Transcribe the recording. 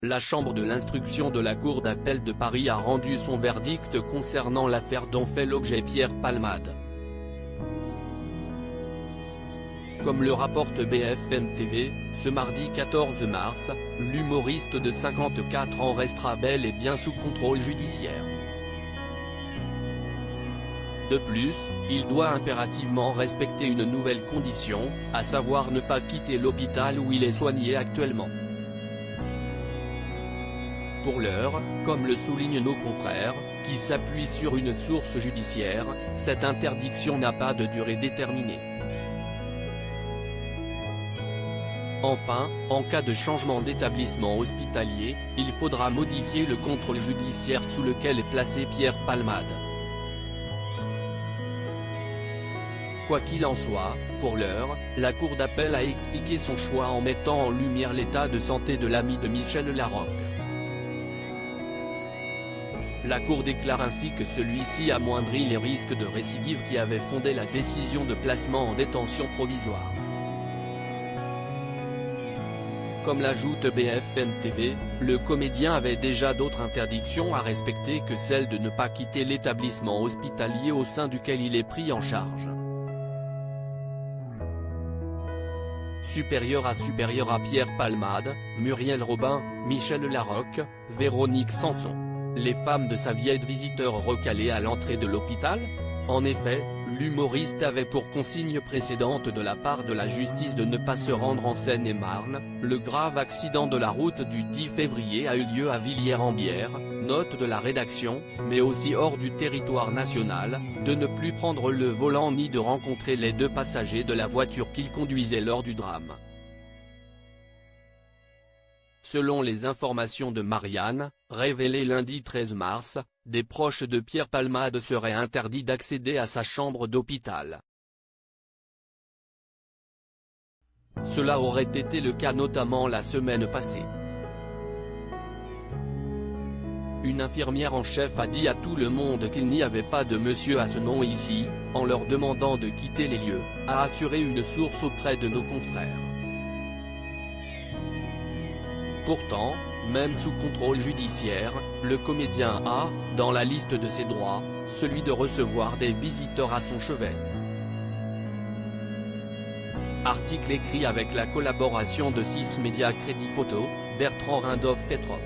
la chambre de l'instruction de la Cour d'appel de Paris a rendu son verdict concernant l'affaire dont fait l'objet Pierre Palmade. Comme le rapporte BFM TV, ce mardi 14 mars, l'humoriste de 54 ans restera bel et bien sous contrôle judiciaire. De plus, il doit impérativement respecter une nouvelle condition, à savoir ne pas quitter l'hôpital où il est soigné actuellement. Pour l'heure, comme le soulignent nos confrères, qui s'appuient sur une source judiciaire, cette interdiction n'a pas de durée déterminée. Enfin, en cas de changement d'établissement hospitalier, il faudra modifier le contrôle judiciaire sous lequel est placé Pierre Palmade. Quoi qu'il en soit, pour l'heure, la Cour d'appel a expliqué son choix en mettant en lumière l'état de santé de l'ami de Michel Larocque. La Cour déclare ainsi que celui-ci amoindrit les risques de récidive qui avaient fondé la décision de placement en détention provisoire. Comme l'ajoute BFM TV, le comédien avait déjà d'autres interdictions à respecter que celle de ne pas quitter l'établissement hospitalier au sein duquel il est pris en charge. Supérieur à Pierre Palmade, Muriel Robin, Michel Larocque, Véronique Sanson. Les femmes de sa vieille visiteur recalées à l'entrée de l'hôpital? En effet, l'humoriste avait pour consigne précédente de la part de la justice de ne pas se rendre en Seine-et-Marne. Le grave accident de la route du 10 février a eu lieu à Villiers-en-Bière, note de la rédaction, mais aussi hors du territoire national, de ne plus prendre le volant ni de rencontrer les deux passagers de la voiture qu'il conduisait lors du drame. Selon les informations de Marianne, révélées lundi 13 mars, des proches de Pierre Palmade seraient interdits d'accéder à sa chambre d'hôpital. Cela aurait été le cas notamment la semaine passée. Une infirmière en chef a dit à tout le monde qu'il n'y avait pas de monsieur à ce nom ici, en leur demandant de quitter les lieux, a assuré une source auprès de nos confrères. Pourtant, même sous contrôle judiciaire, le comédien a, dans la liste de ses droits, celui de recevoir des visiteurs à son chevet. Article écrit avec la collaboration de 6 médias Crédit Photo, Bertrand Rindoff Petrov.